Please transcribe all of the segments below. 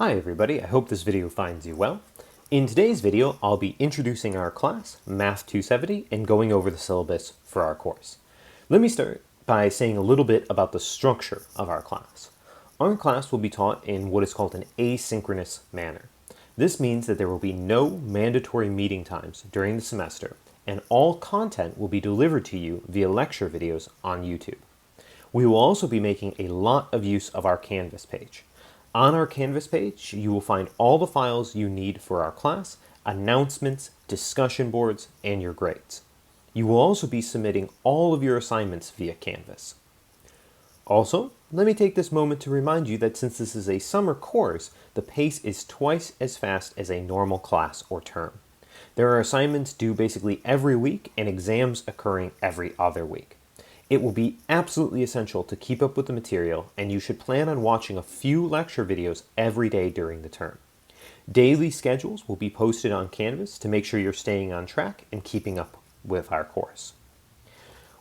Hi everybody, I hope this video finds you well. In today's video, I'll be introducing our class, Math 270, and going over the syllabus for our course. Let me start by saying a little bit about the structure of our class. Our class will be taught in what is called an asynchronous manner. This means that there will be no mandatory meeting times during the semester, and all content will be delivered to you via lecture videos on YouTube. We will also be making a lot of use of our Canvas page. On our Canvas page, you will find all the files you need for our class, announcements, discussion boards, and your grades. You will also be submitting all of your assignments via Canvas. Also, let me take this moment to remind you that since this is a summer course, the pace is twice as fast as a normal class or term. There are assignments due basically every week and exams occurring every other week. It will be absolutely essential to keep up with the material, and you should plan on watching a few lecture videos every day during the term. Daily schedules will be posted on Canvas to make sure you're staying on track and keeping up with our course.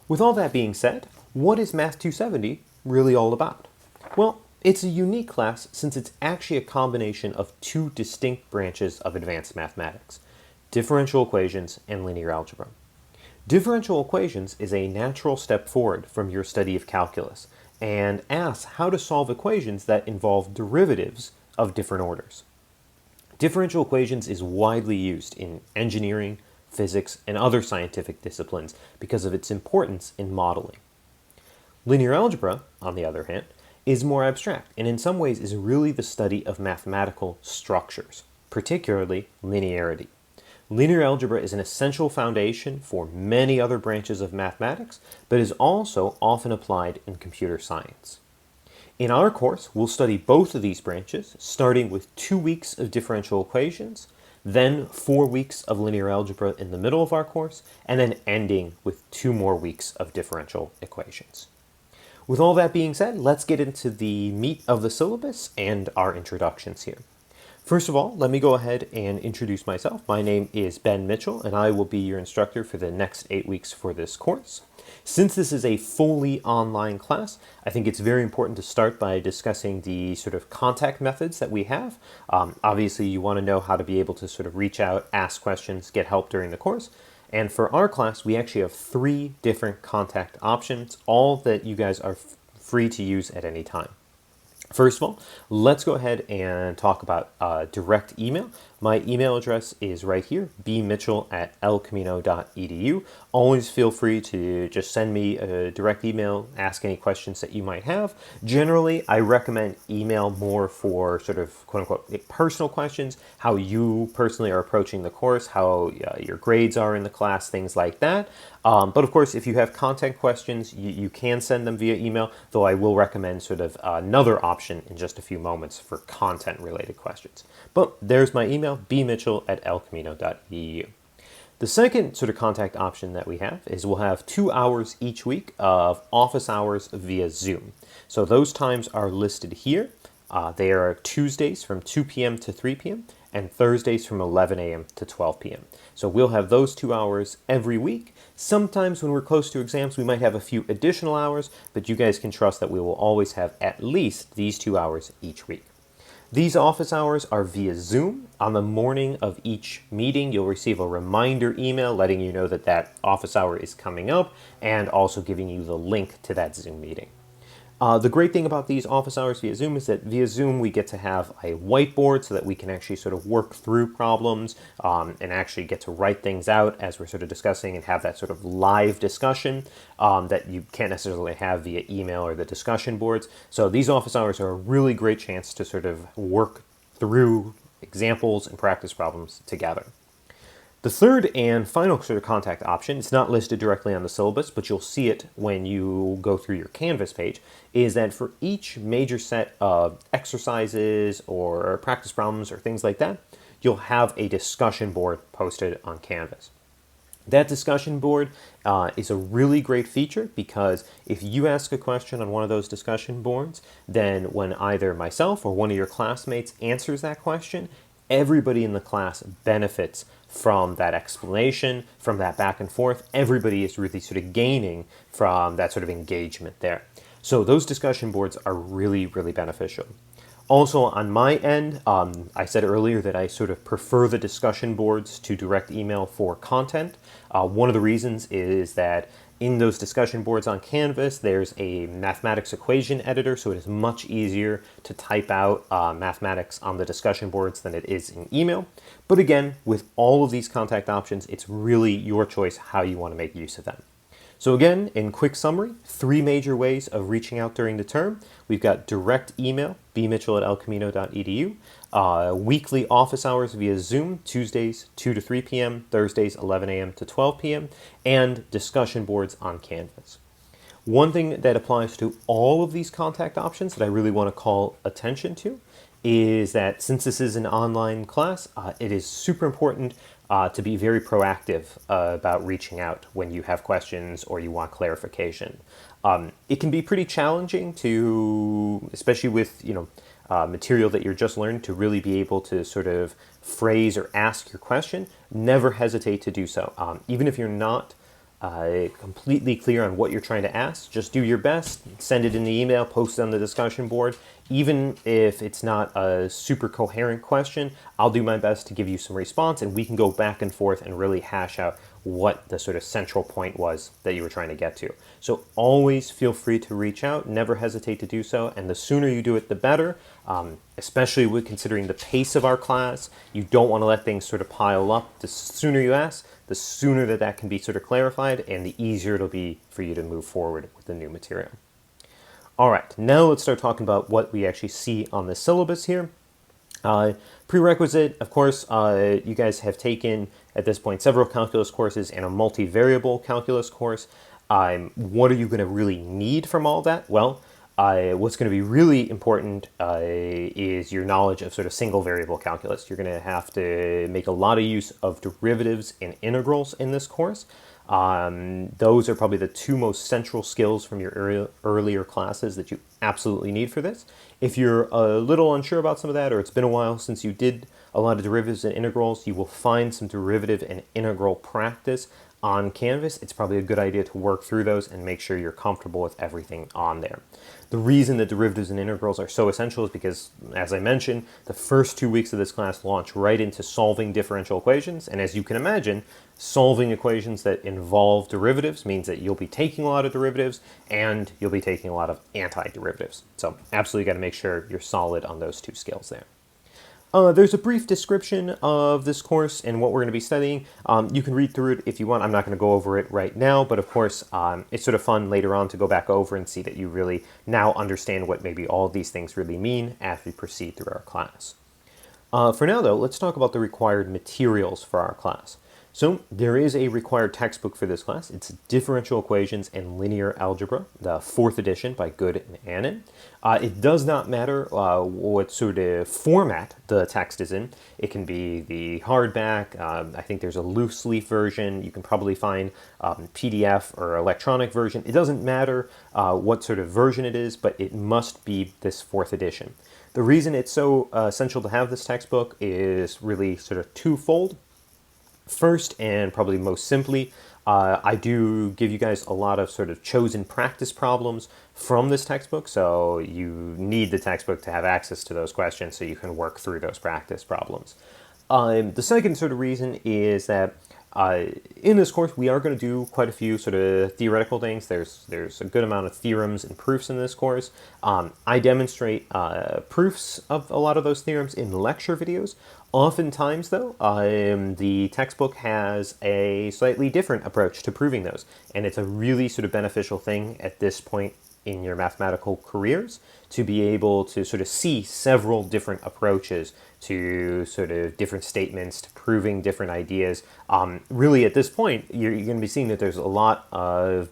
With all that being said, what is Math 270 really all about? Well, it's a unique class since it's actually a combination of two distinct branches of advanced mathematics: differential equations and linear algebra. Differential equations is a natural step forward from your study of calculus and asks how to solve equations that involve derivatives of different orders. Differential equations is widely used in engineering, physics, and other scientific disciplines because of its importance in modeling. Linear algebra, on the other hand, is more abstract and in some ways is really the study of mathematical structures, particularly linearity. Linear algebra is an essential foundation for many other branches of mathematics, but is also often applied in computer science. In our course, we'll study both of these branches, starting with 2 weeks of differential equations, then 4 weeks of linear algebra in the middle of our course, and then ending with 2 more weeks of differential equations. With all that being said, let's get into the meat of the syllabus and our introductions here. First of all, let me go ahead and introduce myself. My name is Ben Mitchell, and I will be your instructor for the next 8 weeks for this course. Since this is a fully online class, I think it's very important to start by discussing the sort of contact methods that we have. Obviously, you want to know how to be able to sort of reach out, ask questions, get help during the course. And for our class, we actually have 3 different contact options, all that you guys are free to use at any time. First of all, let's go ahead and talk about direct email. My email address is right here, bmitchell@elcamino.edu. Always feel free to just send me a direct email, ask any questions that you might have. Generally, I recommend email more for sort of quote-unquote personal questions, how you personally are approaching the course, how your grades are in the class, things like that. But of course, if you have content questions, you can send them via email, though I will recommend sort of another option in just a few moments for content-related questions. But there's my email, bmitchell@elcamino.edu. The second sort of contact option that we have is we'll have 2 hours each week of office hours via Zoom. So those times are listed here. They are Tuesdays from 2 p.m. to 3 p.m. and Thursdays from 11 a.m. to 12 p.m. So we'll have those 2 hours every week. Sometimes when we're close to exams, we might have a few additional hours, but you guys can trust that we will always have at least these 2 hours each week. These office hours are via Zoom. On the morning of each meeting, you'll receive a reminder email letting you know that that office hour is coming up and also giving you the link to that Zoom meeting. The great thing about these office hours via Zoom is that via Zoom we get to have a whiteboard so that we can actually sort of work through problems and actually get to write things out as we're sort of discussing and have that sort of live discussion that you can't necessarily have via email or the discussion boards. So these office hours are a really great chance to sort of work through examples and practice problems together. The third and final sort of contact option, it's not listed directly on the syllabus, but you'll see it when you go through your Canvas page, is that for each major set of exercises or practice problems or things like that, you'll have a discussion board posted on Canvas. That discussion board is a really great feature because if you ask a question on one of those discussion boards, then when either myself or one of your classmates answers that question, everybody in the class benefits from that explanation, from that back and forth. Everybody is really sort of gaining from that sort of engagement there. So those discussion boards are really, really beneficial. Also, on my end, I said earlier that I sort of prefer the discussion boards to direct email for content. One of the reasons is that in those discussion boards on Canvas, there's a mathematics equation editor, so it is much easier to type out mathematics on the discussion boards than it is in email. But again, with all of these contact options, it's really your choice how you want to make use of them. So again, in quick summary, 3 major ways of reaching out during the term. We've got direct email, bmitchell@elcamino.edu, weekly office hours via Zoom, Tuesdays 2 to 3 p.m., Thursdays 11 a.m. to 12 p.m., and discussion boards on Canvas. One thing that applies to all of these contact options that I really want to call attention to is that since this is an online class, it is super important to be very proactive about reaching out when you have questions or you want clarification. It can be pretty challenging to, especially with material that you're just learning, to really be able to sort of phrase or ask your question. Never hesitate to do so. Even if you're not completely clear on what you're trying to ask, just do your best, send it in the email, post it on the discussion board. Even if it's not a super coherent question, I'll do my best to give you some response and we can go back and forth and really hash out what the sort of central point was that you were trying to get to. So always feel free to reach out, never hesitate to do so, and the sooner you do it, the better, especially with considering the pace of our class. You don't want to let things sort of pile up. The sooner you ask, the sooner that can be sort of clarified, and the easier it'll be for you to move forward with the new material. All right, now let's start talking about what we actually see on the syllabus here. Prerequisite, of course, you guys have taken at this point several calculus courses and a multivariable calculus course. What are you going to really need from all that? Well, what's going to be really important is your knowledge of sort of single variable calculus. You're going to have to make a lot of use of derivatives and integrals in this course. Those are probably the 2 most central skills from your earlier classes that you absolutely need for this. If you're a little unsure about some of that, or it's been a while since you did a lot of derivatives and integrals, you will find some derivative and integral practice on Canvas. It's probably a good idea to work through those and make sure you're comfortable with everything on there. The reason that derivatives and integrals are so essential is because, as I mentioned, the first 2 weeks of this class launch right into solving differential equations. And as you can imagine, solving equations that involve derivatives means that you'll be taking a lot of derivatives and you'll be taking a lot of antiderivatives. So absolutely got to make sure you're solid on those 2 skills there. There's a brief description of this course and what we're going to be studying. You can read through it if you want. I'm not going to go over it right now, but of course, it's sort of fun later on to go back over and see that you really now understand what maybe all of these things really mean as we proceed through our class. For now, though, let's talk about the required materials for our class. So there is a required textbook for this class. It's Differential Equations and Linear Algebra, the 4th edition by Good and Annan. It does not matter what sort of format the text is in. It can be the hardback. I think there's a loose leaf version. You can probably find PDF or electronic version. It doesn't matter what sort of version it is, but it must be this 4th edition. The reason it's so essential to have this textbook is really sort of twofold. First, and probably most simply, I do give you guys a lot of sort of chosen practice problems from this textbook, so you need the textbook to have access to those questions so you can work through those practice problems. The second sort of reason is that in this course, we are going to do quite a few sort of theoretical things. There's a good amount of theorems and proofs in this course. I demonstrate proofs of a lot of those theorems in lecture videos. Oftentimes, though, the textbook has a slightly different approach to proving those, and it's a really sort of beneficial thing at this point in your mathematical careers to be able to sort of see several different approaches to sort of different statements, to proving different ideas. Really, at this point, you're going to be seeing that there's a lot of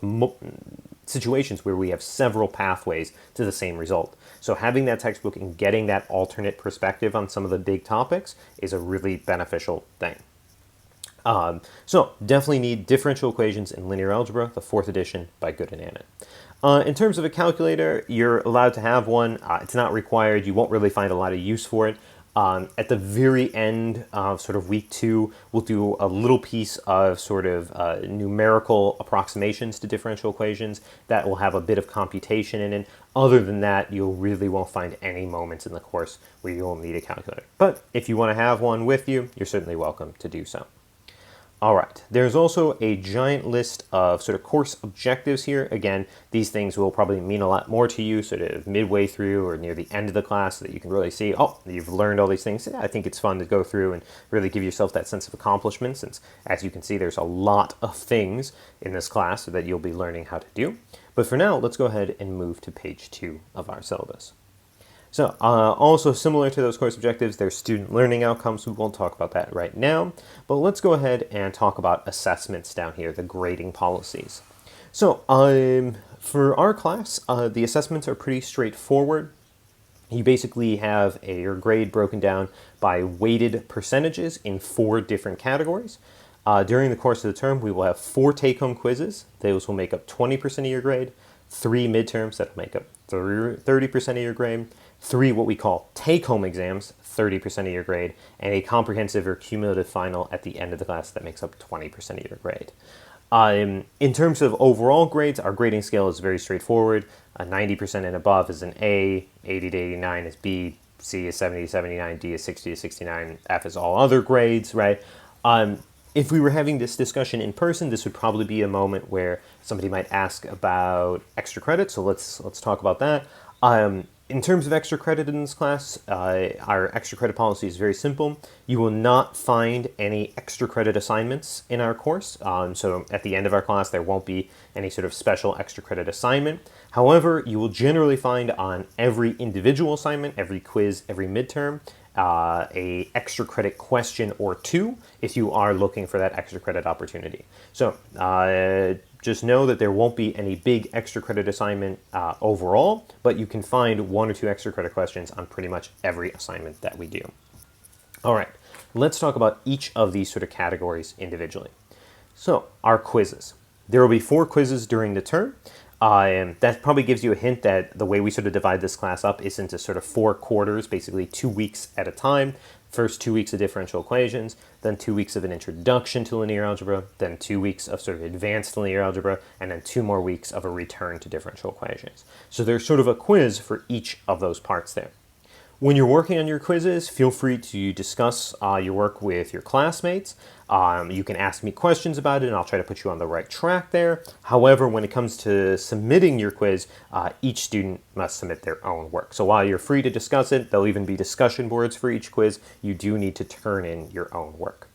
situations where we have several pathways to the same result. So having that textbook and getting that alternate perspective on some of the big topics is a really beneficial thing. So definitely need Differential Equations and Linear Algebra, the 4th edition by Good and Annan. In terms of a calculator, you're allowed to have one. It's not required. You won't really find a lot of use for it. At the very end of sort of week 2, we'll do a little piece of sort of numerical approximations to differential equations that will have a bit of computation in it. Other than that, you really won't find any moments in the course where you'll need a calculator. But if you want to have one with you, you're certainly welcome to do so. All right, there's also a giant list of sort of course objectives here. Again, these things will probably mean a lot more to you sort of midway through or near the end of the class so that you can really see, oh, you've learned all these things. Yeah, I think it's fun to go through and really give yourself that sense of accomplishment since, as you can see, there's a lot of things in this class that you'll be learning how to do. But for now, let's go ahead and move to page 2 of our syllabus. So also similar to those course objectives, there's student learning outcomes. We won't talk about that right now, but let's go ahead and talk about assessments down here, the grading policies. So for our class, the assessments are pretty straightforward. You basically have your grade broken down by weighted percentages in 4 different categories. During the course of the term, we will have 4 take-home quizzes. Those will make up 20% of your grade, 3 midterms that will make up 30% of your grade, 3 what we call take-home exams, 30% of your grade, and a comprehensive or cumulative final at the end of the class that makes up 20% of your grade. In terms of overall grades, our grading scale is very straightforward. 90% and above is an A, 80 to 89 is B, C is 70 to 79, D is 60 to 69, F is all other grades, right? If we were having this discussion in person, this would probably be a moment where somebody might ask about extra credit, so let's talk about that. In terms of extra credit in this class, our extra credit policy is very simple. You will not find any extra credit assignments in our course. So at the end of our class, there won't be any sort of special extra credit assignment. However, you will generally find on every individual assignment, every quiz, every midterm, a extra credit question or 2 if you are looking for that extra credit opportunity. So just know that there won't be any big extra credit assignment overall, but you can find 1 or 2 extra credit questions on pretty much every assignment that we do. All right, let's talk about each of these sort of categories individually. So our quizzes. There will be 4 quizzes during the term. That probably gives you a hint that the way we sort of divide this class up is into sort of 4 quarters, basically 2 weeks at a time. First 2 weeks of differential equations, then 2 weeks of an introduction to linear algebra, then 2 weeks of sort of advanced linear algebra, and then 2 more weeks of a return to differential equations. So there's sort of a quiz for each of those parts there. When you're working on your quizzes, feel free to discuss your work with your classmates. You can ask me questions about it and I'll try to put you on the right track there. However, when it comes to submitting your quiz, each student must submit their own work. So while you're free to discuss it, there'll even be discussion boards for each quiz. You do need to turn in your own work.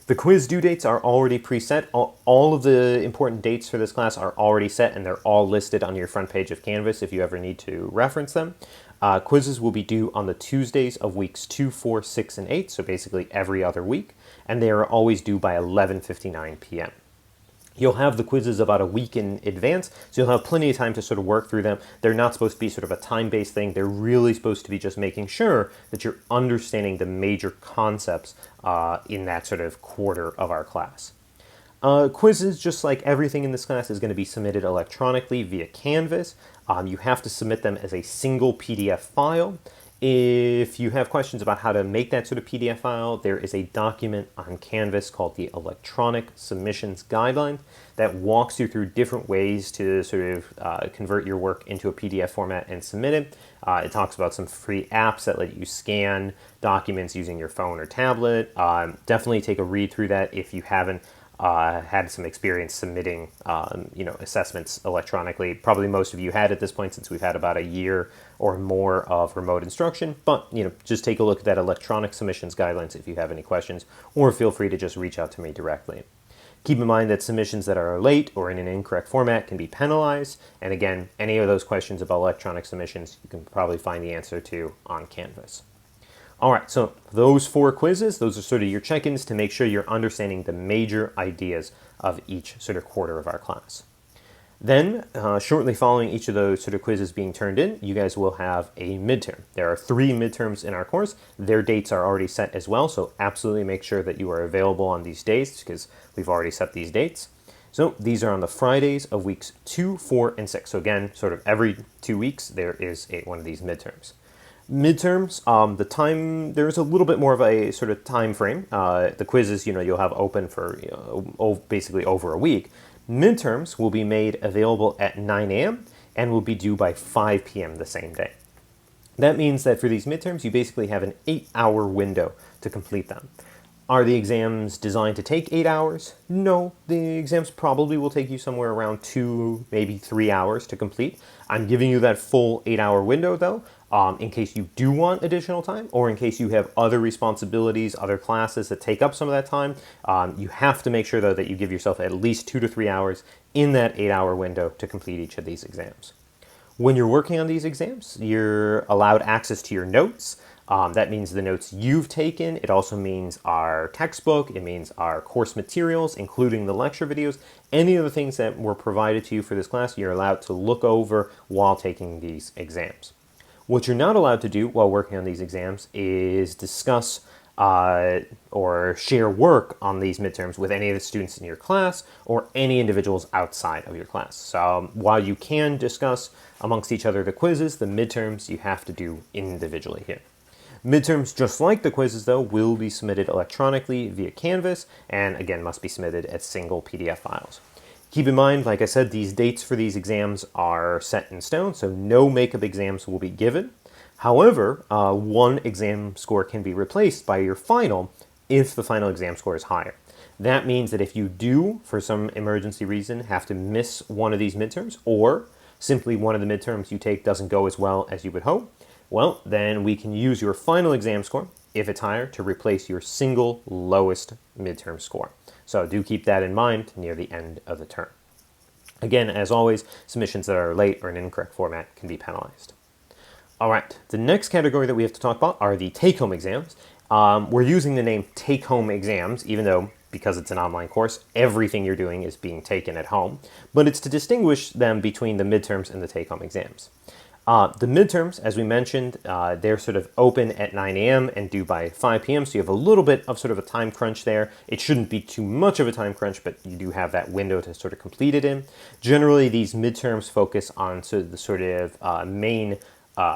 The quiz due dates are already preset. All of the important dates for this class are already set and they're all listed on your front page of Canvas if you ever need to reference them. Quizzes will be due on the Tuesdays of weeks 2, 4, 6, and 8, so basically every other week, and they are always due by 11:59 p.m. You'll have the quizzes about a week in advance, so you'll have plenty of time to sort of work through them. They're not supposed to be sort of a time-based thing. They're really supposed to be just making sure that you're understanding the major concepts in that sort of quarter of our class. Quizzes, just like everything in this class, is going to be submitted electronically via Canvas. You have to submit them as a single PDF file. If you have questions about how to make that sort of PDF file, there is a document on Canvas called the Electronic Submissions Guideline that walks you through different ways to sort of convert your work into a PDF format and submit it. It talks about some free apps that let you scan documents using your phone or tablet. Definitely take a read through that if you haven't had some experience submitting, assessments electronically. Probably most of you had at this point since we've had about a year or more of remote instruction, but, just take a look at that electronic submissions guidelines if you have any questions, or feel free to just reach out to me directly. Keep in mind that submissions that are late or in an incorrect format can be penalized, and again, any of those questions about electronic submissions, you can probably find the answer to on Canvas. All right, so those 4 quizzes, those are sort of your check-ins to make sure you're understanding the major ideas of each sort of quarter of our class. Then, shortly following each of those sort of quizzes being turned in, you guys will have a midterm. There are 3 midterms in our course. Their dates are already set as well, so absolutely make sure that you are available on these days because we've already set these dates. So these are on the Fridays of weeks 2, 4, and 6. So again, sort of every 2 weeks, there is one of these midterms. Midterms, there's a little bit more of a sort of time frame. The quizzes, you'll have open for basically over a week. Midterms will be made available at 9 a.m. and will be due by 5 p.m. the same day. That means that for these midterms, you basically have an 8-hour window to complete them. Are the exams designed to take 8 hours? No, the exams probably will take you somewhere around 2, maybe 3 hours to complete. I'm giving you that full 8-hour window though, in case you do want additional time, or in case you have other responsibilities, other classes that take up some of that time. You have to make sure though that you give yourself at least 2 to 3 hours in that 8-hour window to complete each of these exams. When you're working on these exams, you're allowed access to your notes. That means the notes you've taken. It also means our textbook. It means our course materials, including the lecture videos. Any of the things that were provided to you for this class, you're allowed to look over while taking these exams. What you're not allowed to do while working on these exams is discuss or share work on these midterms with any of the students in your class or any individuals outside of your class. So while you can discuss amongst each other the quizzes, the midterms you have to do individually here. Midterms, just like the quizzes though, will be submitted electronically via Canvas and again must be submitted as single PDF files. Keep in mind, like I said, these dates for these exams are set in stone, so no makeup exams will be given. However, one exam score can be replaced by your final if the final exam score is higher. That means that if you do, for some emergency reason, have to miss one of these midterms, or simply one of the midterms you take doesn't go as well as you would hope, well, then we can use your final exam score, if it's higher, to replace your single lowest midterm score. So do keep that in mind near the end of the term. Again, as always, submissions that are late or in incorrect format can be penalized. All right, the next category that we have to talk about are the take-home exams. We're using the name take-home exams, even though, because it's an online course, everything you're doing is being taken at home, but it's to distinguish them between the midterms and the take-home exams. The midterms, as we mentioned, they're sort of open at 9 a.m. and due by 5 p.m. So you have a little bit of sort of a time crunch there. It shouldn't be too much of a time crunch, but you do have that window to sort of complete it in. Generally, these midterms focus on sort of the main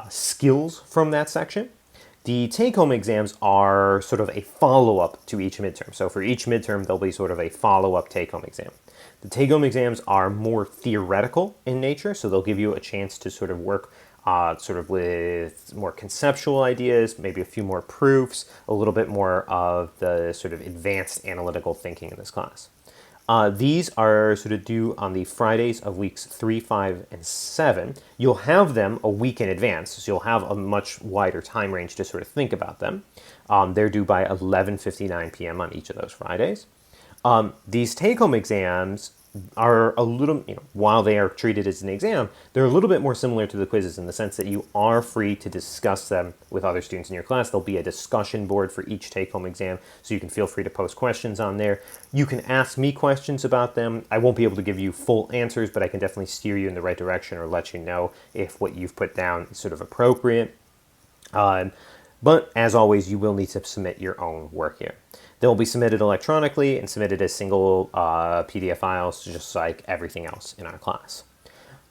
skills from that section. The take-home exams are sort of a follow-up to each midterm. So for each midterm, there'll be sort of a follow-up take-home exam. The take-home exams are more theoretical in nature, so they'll give you a chance to sort of work sort of with more conceptual ideas, maybe a few more proofs, a little bit more of the sort of advanced analytical thinking in this class. These are sort of due on the Fridays of weeks 3, 5, and 7. You'll have them a week in advance, so you'll have a much wider time range to sort of think about them. They're due by 11:59 p.m. on each of those Fridays. These take-home exams are a little, while they are treated as an exam, they're a little bit more similar to the quizzes in the sense that you are free to discuss them with other students in your class. There'll be a discussion board for each take-home exam, so you can feel free to post questions on there. You can ask me questions about them. I won't be able to give you full answers, but I can definitely steer you in the right direction or let you know if what you've put down is sort of appropriate. But as always, you will need to submit your own work here. They'll be submitted electronically and submitted as single PDF files, just like everything else in our class.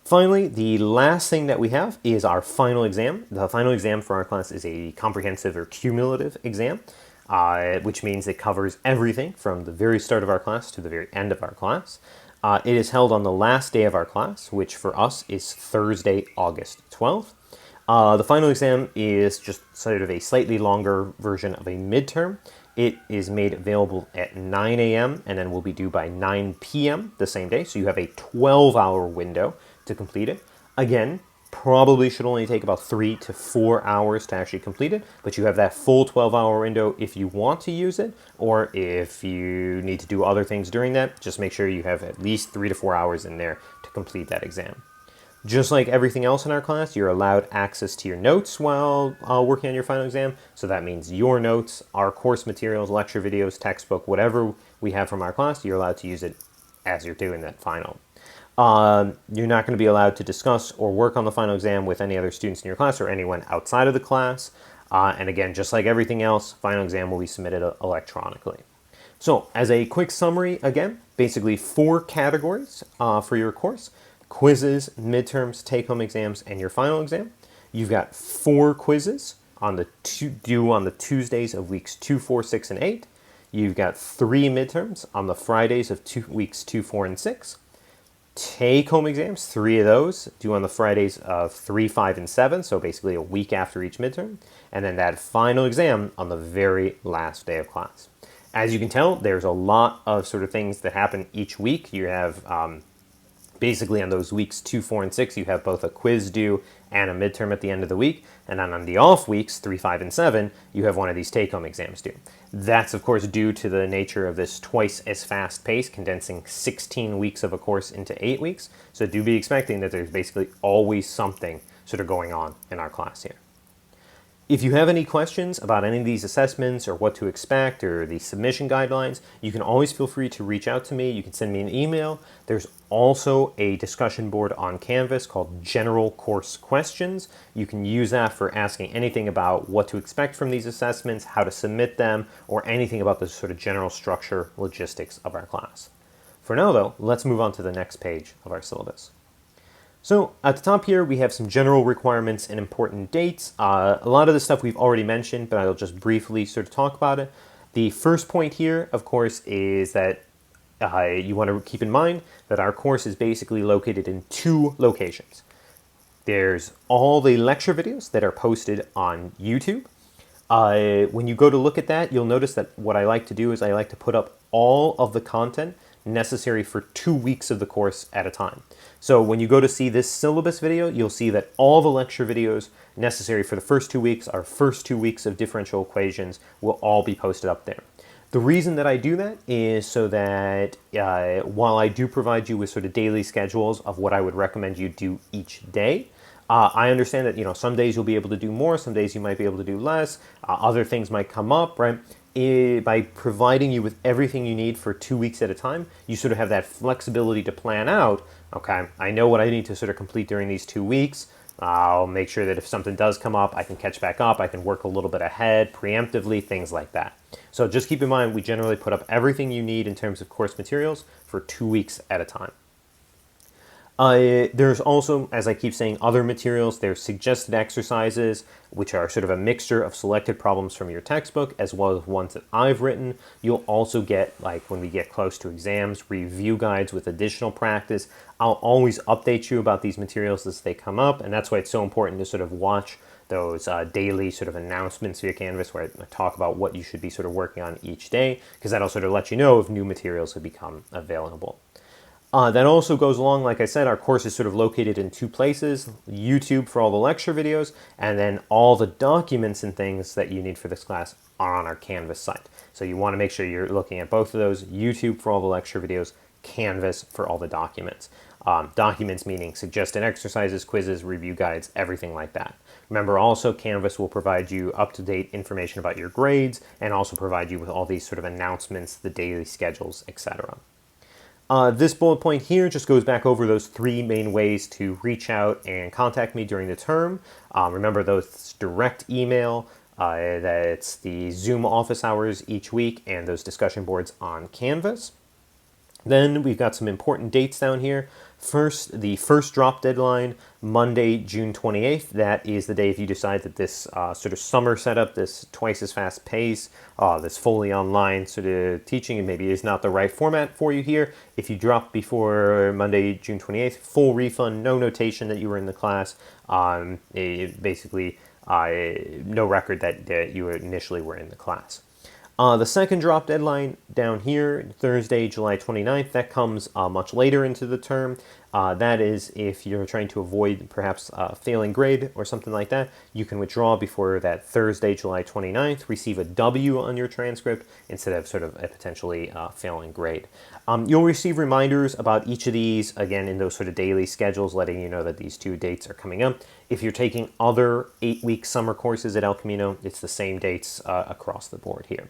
Finally, the last thing that we have is our final exam. The final exam for our class is a comprehensive or cumulative exam, which means it covers everything from the very start of our class to the very end of our class. It is held on the last day of our class, which for us is Thursday, August 12th. The final exam is just sort of a slightly longer version of a midterm. It is made available at 9 a.m. and then will be due by 9 p.m. the same day. So you have a 12-hour window to complete it. Again, probably should only take about 3 to 4 hours to actually complete it, but you have that full 12-hour window if you want to use it, or if you need to do other things during that, just make sure you have at least 3 to 4 hours in there to complete that exam. Just like everything else in our class, you're allowed access to your notes while working on your final exam. So that means your notes, our course materials, lecture videos, textbook, whatever we have from our class, you're allowed to use it as you're doing that final. You're not going to be allowed to discuss or work on the final exam with any other students in your class or anyone outside of the class. And again, just like everything else, final exam will be submitted electronically. So as a quick summary, again, basically 4 categories for your course: quizzes, midterms, take-home exams, and your final exam. You've got 4 quizzes on the due on the Tuesdays of weeks 2, 4, 6, and 8. You've got 3 midterms on the Fridays of weeks 2, 4, and 6. Take-home exams, 3 of those, due on the Fridays of 3, 5, and 7, so basically a week after each midterm. And then that final exam on the very last day of class. As you can tell, there's a lot of sort of things that happen each week. You have basically on those weeks 2, 4, and 6, you have both a quiz due and a midterm at the end of the week. And then on the off weeks, 3, 5, and 7, you have one of these take-home exams due. That's, of course, due to the nature of this twice as fast pace, condensing 16 weeks of a course into 8 weeks. So do be expecting that there's basically always something sort of going on in our class here. If you have any questions about any of these assessments or what to expect or the submission guidelines, you can always feel free to reach out to me. You can send me an email. There's also a discussion board on Canvas called General Course Questions. You can use that for asking anything about what to expect from these assessments, how to submit them, or anything about the sort of general structure, logistics of our class. For now, though, let's move on to the next page of our syllabus. So at the top here, we have some general requirements and important dates. A lot of the stuff we've already mentioned, but I'll just briefly sort of talk about it. The first point here, of course, is that you want to keep in mind that our course is basically located in 2 locations. There's all the lecture videos that are posted on YouTube. When you go to look at that, you'll notice that what I like to do is I like to put up all of the content necessary for 2 weeks of the course at a time. So when you go to see this syllabus video, you'll see that all the lecture videos necessary for the first 2 weeks, our first 2 weeks of differential equations, will all be posted up there. The reason that I do that is so that while I do provide you with sort of daily schedules of what I would recommend you do each day, I understand that some days you'll be able to do more, some days you might be able to do less, other things might come up, right? By providing you with everything you need for 2 weeks at a time, you sort of have that flexibility to plan out, okay, I know what I need to sort of complete during these 2 weeks. I'll make sure that if something does come up, I can catch back up, I can work a little bit ahead, preemptively, things like that. So just keep in mind, we generally put up everything you need in terms of course materials for 2 weeks at a time. There's also, as I keep saying, other materials. There's suggested exercises, which are sort of a mixture of selected problems from your textbook, as well as ones that I've written. You'll also get, like when we get close to exams, review guides with additional practice. I'll always update you about these materials as they come up, and that's why it's so important to sort of watch those daily sort of announcements via Canvas where I talk about what you should be sort of working on each day, because that'll sort of let you know if new materials have become available. That also goes along, like I said, our course is sort of located in 2 places, YouTube for all the lecture videos, and then all the documents and things that you need for this class are on our Canvas site. So you want to make sure you're looking at both of those, YouTube for all the lecture videos, Canvas for all the documents. Documents meaning suggested exercises, quizzes, review guides, everything like that. Remember also, Canvas will provide you up-to-date information about your grades and also provide you with all these sort of announcements, the daily schedules, etc. This bullet point here just goes back over those 3 main ways to reach out and contact me during the term. Remember those direct email, that's the Zoom office hours each week, and those discussion boards on Canvas. Then we've got some important dates down here. First, the first drop deadline, Monday, June 28th. That is the day if you decide that this sort of summer setup, this twice as fast pace, this fully online sort of teaching, maybe is not the right format for you here. If you drop before Monday, June 28th, full refund, no notation that you were in the class, basically no record that you initially were in the class. The second drop deadline down here, Thursday, July 29th, that comes much later into the term. That is if you're trying to avoid perhaps failing grade or something like that, you can withdraw before that Thursday, July 29th, receive a W on your transcript instead of sort of a potentially failing grade. You'll receive reminders about each of these, again, in those sort of daily schedules, letting you know that these 2 dates are coming up. If you're taking other 8-week summer courses at El Camino, it's the same dates across the board here.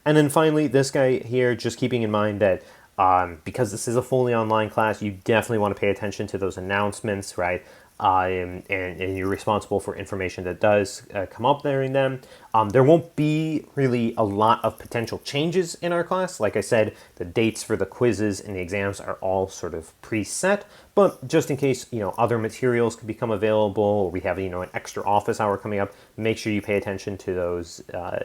And then finally, this guy here, just keeping in mind that because this is a fully online class, you definitely want to pay attention to those announcements, right? and you're responsible for information that does come up during them. There won't be really a lot of potential changes in our class. Like I said, the dates for the quizzes and the exams are all sort of preset, but just in case, other materials could become available, or we have, an extra office hour coming up, make sure you pay attention to those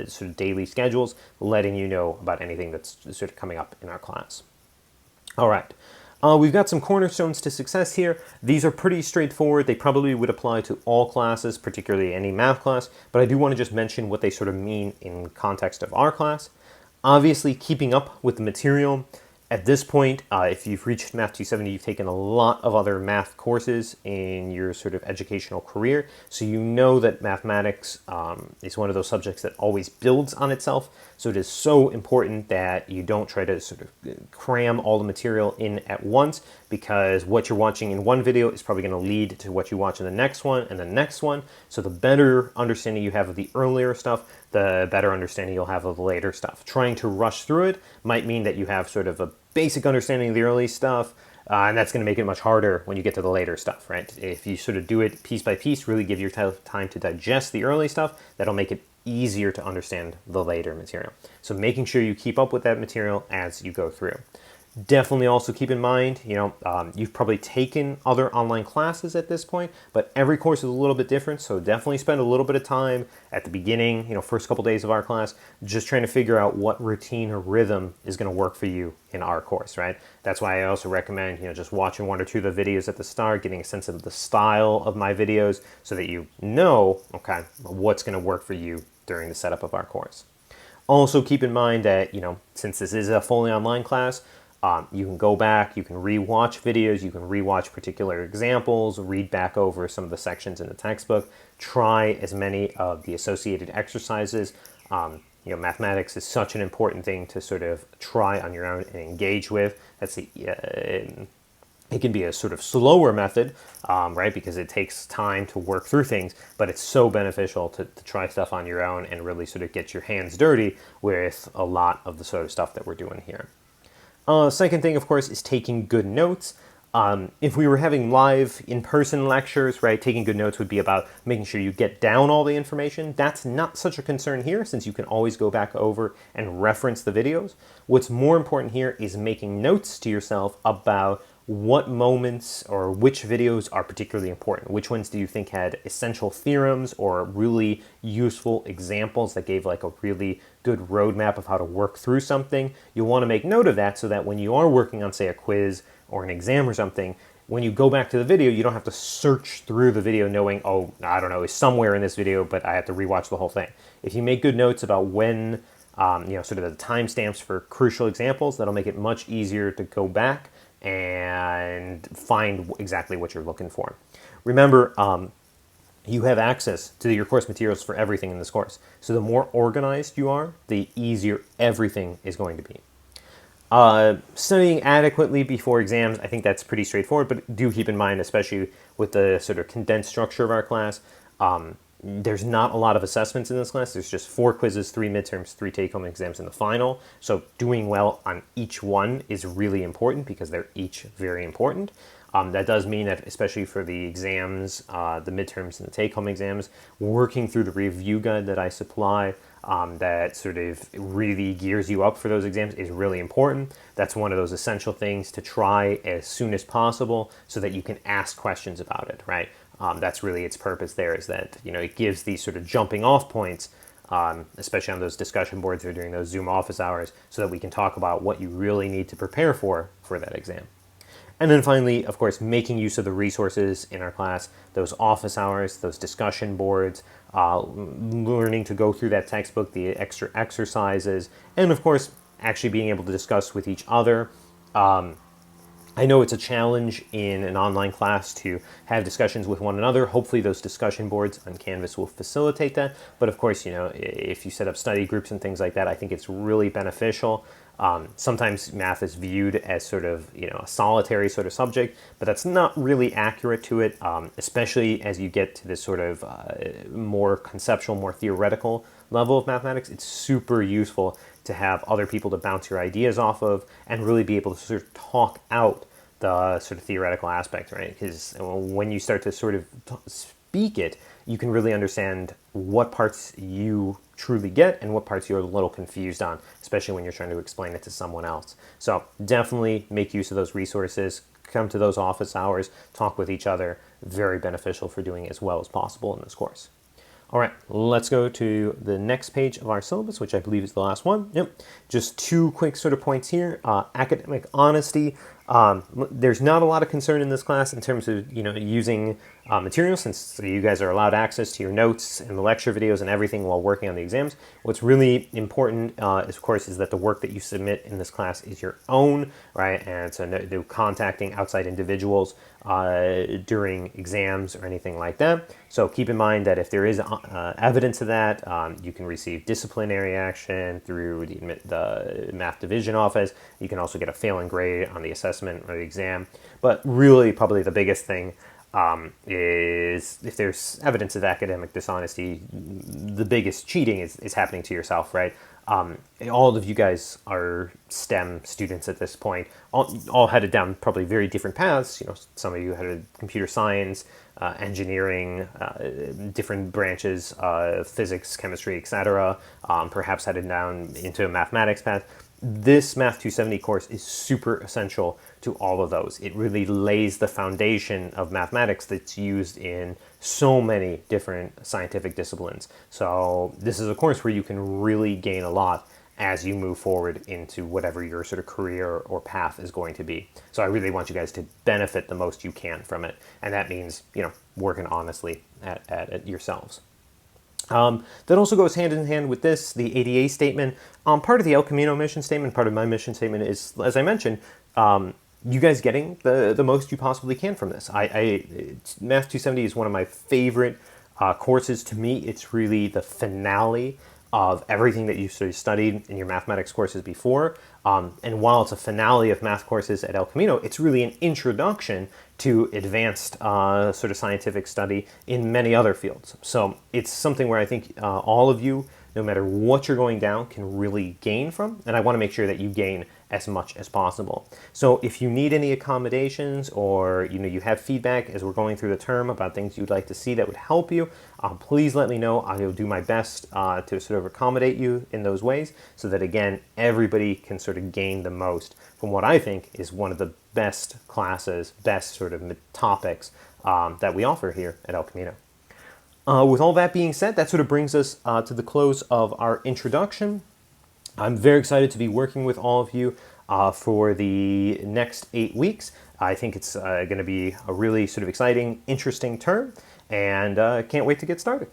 sort of daily schedules, letting you know about anything that's sort of coming up in our class. All right. We've got some cornerstones to success here. These are pretty straightforward. They probably would apply to all classes, particularly any math class, but I do want to just mention what they sort of mean in context of our class. Obviously, keeping up with the material. At this point, if you've reached Math 270, you've taken a lot of other math courses in your sort of educational career, so you know that mathematics is one of those subjects that always builds on itself. So it is so important that you don't try to sort of cram all the material in at once, because what you're watching in one video is probably going to lead to what you watch in the next one and the next one. So the better understanding you have of the earlier stuff, the better understanding you'll have of the later stuff. Trying to rush through it might mean that you have sort of a basic understanding of the early stuff, and that's going to make it much harder when you get to the later stuff, right? If you sort of do it piece by piece, really give yourself time to digest the early stuff, that'll make it easier to understand the later material. So making sure you keep up with that material as you go through. Definitely also keep in mind, you've probably taken other online classes at this point, but every course is a little bit different, so definitely spend a little bit of time at the beginning, first couple days of our class, just trying to figure out what routine or rhythm is going to work for you in our course, right? That's why I also recommend, just watching one or two of the videos at the start, getting a sense of the style of my videos so that you know, okay, what's going to work for you during the setup of our course. Also keep in mind that, since this is a fully online class, you can go back, you can rewatch videos, you can rewatch particular examples, read back over some of the sections in the textbook, try as many of the associated exercises. Mathematics is such an important thing to sort of try on your own and engage with. It can be a sort of slower method, right, because it takes time to work through things, but it's so beneficial to try stuff on your own and really sort of get your hands dirty with a lot of the sort of stuff that we're doing here. Second thing, of course, is taking good notes. If we were having live in-person lectures, right, taking good notes would be about making sure you get down all the information. That's not such a concern here, since you can always go back over and reference the videos. What's more important here is making notes to yourself about what moments or which videos are particularly important. Which ones do you think had essential theorems or really useful examples that gave like a really good roadmap of how to work through something? You'll want to make note of that so that when you are working on, say, a quiz or an exam or something, when you go back to the video, you don't have to search through the video knowing, oh, I don't know, it's somewhere in this video, but I have to rewatch the whole thing. If you make good notes about when, sort of the timestamps for crucial examples, that'll make it much easier to go back and find exactly what you're looking for. Remember, you have access to your course materials for everything in this course. So the more organized you are, the easier everything is going to be. Studying adequately before exams, I think that's pretty straightforward, but do keep in mind, especially with the sort of condensed structure of our class, there's not a lot of assessments in this class. There's just 4 quizzes, 3 midterms, 3 take-home exams in the final. So doing well on each one is really important because they're each very important. That does mean that, especially for the exams, the midterms and the take-home exams, working through the review guide that I supply that sort of really gears you up for those exams is really important. That's one of those essential things to try as soon as possible so that you can ask questions about it, right? That's really its purpose there, is that, it gives these sort of jumping off points, especially on those discussion boards or during those Zoom office hours, so that we can talk about what you really need to prepare for that exam. And then finally, of course, making use of the resources in our class, those office hours, those discussion boards, learning to go through that textbook, the extra exercises, and of course, actually being able to discuss with each other. I know it's a challenge in an online class to have discussions with one another. Hopefully those discussion boards on Canvas will facilitate that. But of course, if you set up study groups and things like that, I think it's really beneficial. Sometimes math is viewed as sort of, a solitary sort of subject, but that's not really accurate to it, especially as you get to this sort of more conceptual, more theoretical level of mathematics. It's super useful to have other people to bounce your ideas off of and really be able to sort of talk out the sort of theoretical aspect, right? Because when you start to sort of speak it, you can really understand what parts you truly get and what parts you're a little confused on, especially when you're trying to explain it to someone else. So definitely make use of those resources, come to those office hours, talk with each other. Very beneficial for doing as well as possible in this course. All right, let's go to the next page of our syllabus, which I believe is the last one. Yep, just two quick sort of points here. Academic honesty. There's not a lot of concern in this class in terms of using materials, since you guys are allowed access to your notes and the lecture videos and everything while working on the exams. What's really important, of course, is that the work that you submit in this class is your own, right? And so no contacting outside individuals during exams or anything like that. So keep in mind that if there is evidence of that, you can receive disciplinary action through the math division office. You can also get a failing grade on the assessment or the exam. But really, probably the biggest thing is if there's evidence of academic dishonesty, the biggest cheating is happening to yourself, right? All of you guys are STEM students at this point, all headed down probably very different paths. Some of you headed computer science, engineering, different branches, physics, chemistry, etc. Perhaps headed down into a mathematics path. This Math 270 course is super essential to all of those. It really lays the foundation of mathematics that's used in so many different scientific disciplines. So this is a course where you can really gain a lot as you move forward into whatever your sort of career or path is going to be. So I really want you guys to benefit the most you can from it. And that means, working honestly at it yourselves. That also goes hand in hand with this, the ADA statement. Part of the El Camino mission statement, part of my mission statement is, as I mentioned, you guys getting the most you possibly can from this. Math 270 is one of my favorite courses. To me, it's really the finale of everything that you've sort of studied in your mathematics courses before. And while it's a finale of math courses at El Camino, it's really an introduction to advanced sort of scientific study in many other fields. So it's something where I think all of you, no matter what you're going down, can really gain from. And I want to make sure that you gain as much as possible. So if you need any accommodations or you have feedback as we're going through the term about things you'd like to see that would help you, please let me know. I will do my best to sort of accommodate you in those ways so that, again, everybody can sort of gain the most from what I think is one of the best classes, best sort of topics that we offer here at El Camino. With all that being said, that sort of brings us to the close of our introduction. I'm very excited to be working with all of you for the next 8 weeks. I think it's going to be a really sort of exciting, interesting term, and can't wait to get started.